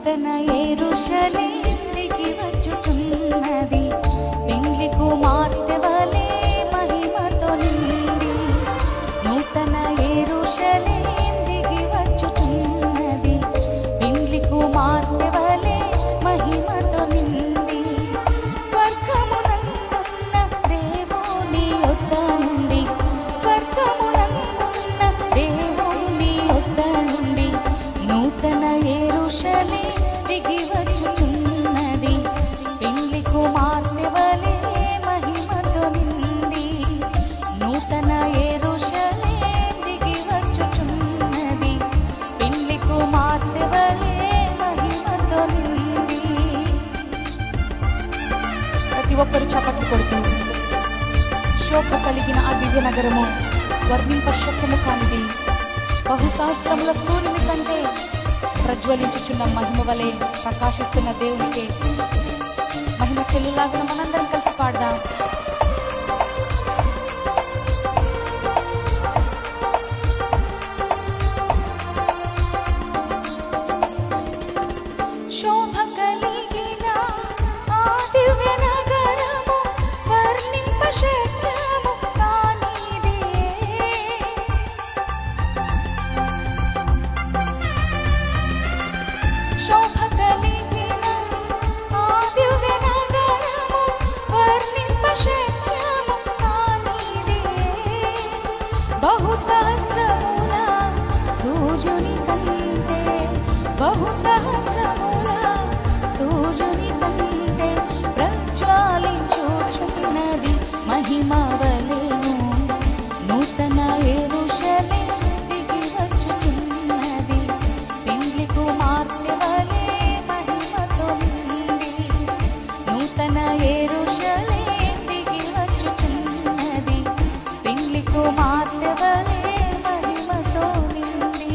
నూతన యెరూషలేము దిగి వచ్చుచున్నది, పెండ్లి కుమార్తె వలె మహిమతో నిండి. నూతన యెరూషలేము దిగి వచ్చుచున్నది, పెండ్లి కుమార్తె వలె మహిమతో నిండి. స్వర్గమునందున్న దేవుని యొద్ద నుండి, స్వర్గమునందున్న దేవుని యొద్ద నుండి నూతన యెరూషలేము దిగి వచ్చుచున్నది, పెండ్లి కుమార్తె వలె మహిమతో నిండి. నూతన యెరూషలేము దిగి వచ్చుచున్నది, పెండ్లి కుమార్తె వలె మహిమతో నిండి. ప్రతి ఒక్కరు చప్పట్లు కొడుతూ శోక కలిగిన ఆ దివ్య నగరము వర్ణింప శక్యము కానిది, బహుశాస్త్రముల సూర్యుని కంటే ప్రజ్వలించుచున్న మహిమ వలె ప్రకాశిస్తున్న దేవునికి మహిమ చెల్లులాగా మనందరం కలిసి పాడదాం. శోభ కలిగిన ఆ దివ్య నగరము వర్ణింప శక్యము కానిదే. శోభ కలిగిన ఆ దివ్య నగరము వర్ణింప శక్యము కానిదే. బహుసహస్రముల సూర్యుని కంటే, బహుసహస్రముల సూర్యుని కంటే ప్రజ్వలించుచున్నది మహిమ వలెను. నూతన యెరూషలేము దిగి వచ్చుచున్నది, పెండ్లి కుమార్తె వలె మహిమతో నిండి. నూతన యెరూషలేము దిగి వచ్చుచున్నది, పెండ్లి కుమార్తె వలె మహిమతో నిండి.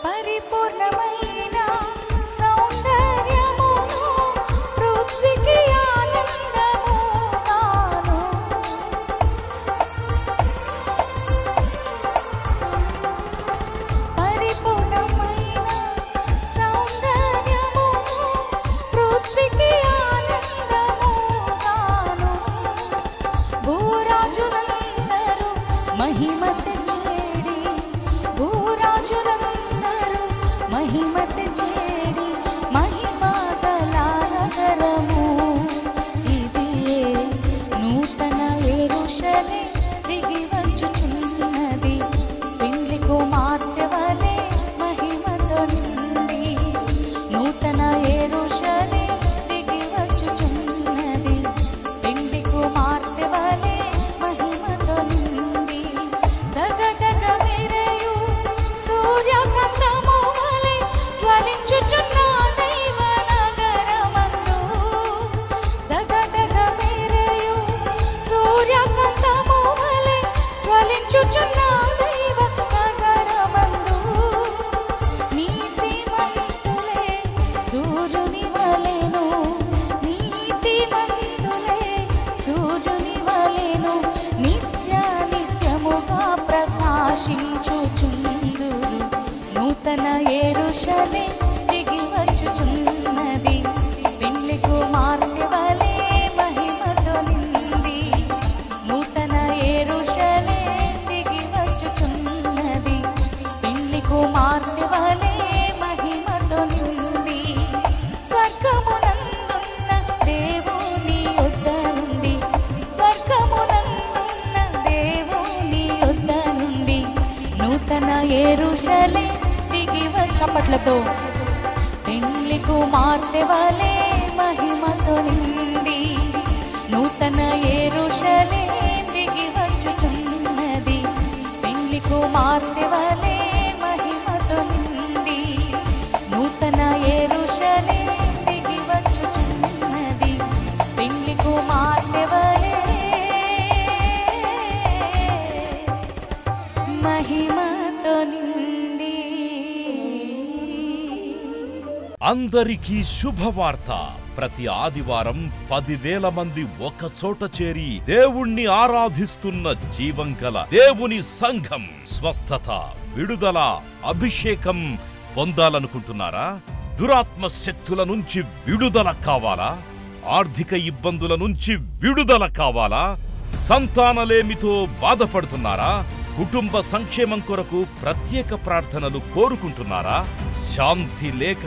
పరిపూర్ణమైన సౌందర్యమును పృథ్వీకి ఆనందముగాను, పరిపూర్ణమైన సౌందర్యమును పృథ్వీకి ఆనందముగాను. భూరాజులందరూ మహిమ తెచ్చేడి, భూరాజులందరూ మహిమ తెచ్చేడి మహిమ గల నగరము ఇదియే. నూతన యెరూషలేము దిగి వచ్చుచున్నది, పెండ్లి కుమార్తె వలె మహిమతో నిండి. నూతన యెరూషలేము దిగి వచ్చుచున్నది, పెండ్లి కుమార్తె వలె మహిమతో నిండి. దగదగ మెరియు సూర్యకాంతము వలె జ్వలించుచున్న దైవ నగరమందు, దగదగ మెరియు సూర్యకాంతము వలె జ్వలించుచున్న దైవ నగరమందు నీతిమంతులే సూర్యుని వలెను, నీతిమంతులే సూర్యుని వలెను నిత్య నిత్యముగా ప్రకాశించుచుందురు. నూతన యెరూషలేము దిగి వచ్చుచున్నది, పెండ్లి కుమార్తె వలె మహిమతో నిండి. నూతన యెరూషలేము దిగి వచ్చుచున్నది, పెండ్లి కుమార్తె వలె మహిమతో నిండి. స్వర్గమునందున్న దేవుని యొద్ద నుండి, స్వర్గమునందున్న దేవుని యొద్ద నుండి నూతన యెరూషలేము దిగి వచ్చుచున్నది, చప్పట్లతో పెండ్లి కుమార్తె వలె మహిమతో నిండి నూతన యెరూషలేము దిగి వచ్చుచున్నది. పెండ్లి కుమార్తె వలె మహిమతో నిండి నూతన యెరూషలేము దిగి వచ్చుచున్నది. పెండ్లి కుమార్తె వలె మహిమతో నిండి. అందరికీ శుభవార్త. ప్రతి ఆదివారం 10,000 మంది ఒక చోట చేరి దేవుణ్ణి ఆరాధిస్తున్న జీవం గల దేవుని సంఘం. స్వస్థత, విడుదల, అభిషేకం పొందాలనుకుంటున్నారా? దురాత్మ శక్తుల నుంచి విడుదల కావాలా? ఆర్థిక ఇబ్బందుల నుంచి విడుదల కావాలా? సంతానలేమితో బాధపడుతున్నారా? కుటుంబ సంక్షేమం కొరకు ప్రత్యేక ప్రార్థనలు కోరుకుంటున్నారా? శాంతి లేక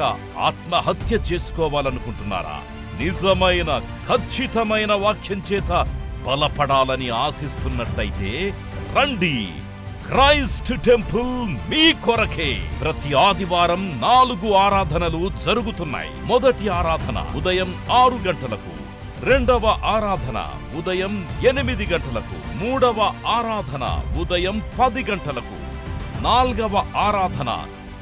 ఆత్మహత్య చేసుకోవాలనుకుంటున్నారా? నిజమైన ఖచ్చితమైన వాక్యం చేత బలపడాలని ఆశిస్తున్నట్టయితే రండి. క్రైస్ట్ టెంపుల్ మీ కొరకే. ప్రతి ఆదివారం 4 ఆరాధనలు జరుగుతున్నాయి. మొదటి ఆరాధన ఉదయం 6 గంటలకు, రెండవ ఆరాధన ఉదయం 8 గంటలకు, మూడవ ఆరాధన ఉదయం 10 గంటలకు, నాల్గవ ఆరాధన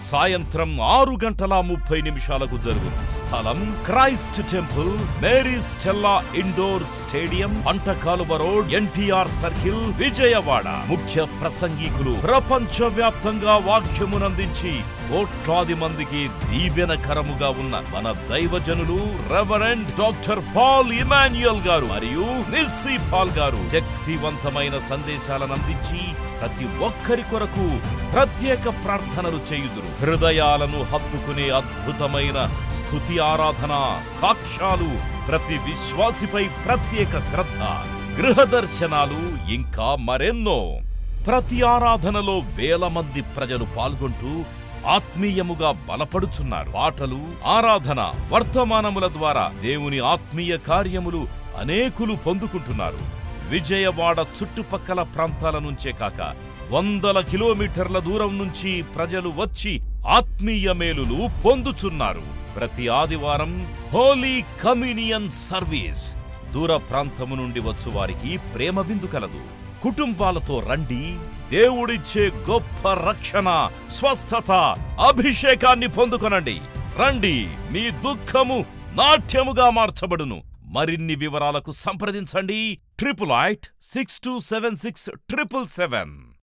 సాయంత్రం 6:30 జరుగును. స్థలం Christ temple, Mary Stella indoor stadium, Pantakaluva road, NTR circle, Vijayawada. ముఖ్య ప్రసంగికులు ప్రపంచ వ్యాప్తంగా వాక్యమునందించి కోట్లాది మందికి దీవెనకరముగా ఉన్న మన దైవజనులు రెవరెండ్ డాక్టర్ పాల్ ఇమాన్యుయల్ గారు మరియు నిస్సీ పాల్ గారు శక్తివంతమైన సందేశాలను అందించి ప్రతి ఒక్కరి కొరకు ప్రత్యేక ప్రార్థనలు చేయుదురు. హృదయాలను హత్తుకునే అద్భుతమైన స్తుతి ఆరాధన సాక్ష్యాలు, ప్రతి విశ్వాసిపై ప్రత్యేక శ్రద్ధ, గృహ దర్శనాలు, ఇంకా మరెన్నో. ప్రతి ఆరాధనలో 1000 మంది ప్రజలు పాల్గొంటూ ఆత్మీయముగా బలపడుచున్నారు. పాటలు, ఆరాధన, వర్తమానముల ద్వారా దేవుని ఆత్మీయ కార్యములు అనేకులు పొందుకుంటున్నారు. విజయవాడ చుట్టుపక్కల ప్రాంతాల నుంచే కాక 100 కిలోమీటర్ల దూరం నుంచి ప్రజలు వచ్చి ఆత్మీయ మేలులు పొందుచున్నారు. ప్రతి ఆదివారం హోలీ కమ్యూనియన్ సర్వీస్. దూర ప్రాంతము నుండి వచ్చు వారికి ప్రేమ విందు కలదు. కుటుంబాలతో రండి. దేవుడిచ్చే గొప్ప రక్షణ, స్వస్థత, అభిషేకాన్ని పొందుకొనండి. రండి, మీ దుఃఖము నాట్యముగా మార్చబడును. మరిన్ని వివరాలకు సంప్రదించండి 88 6276 777.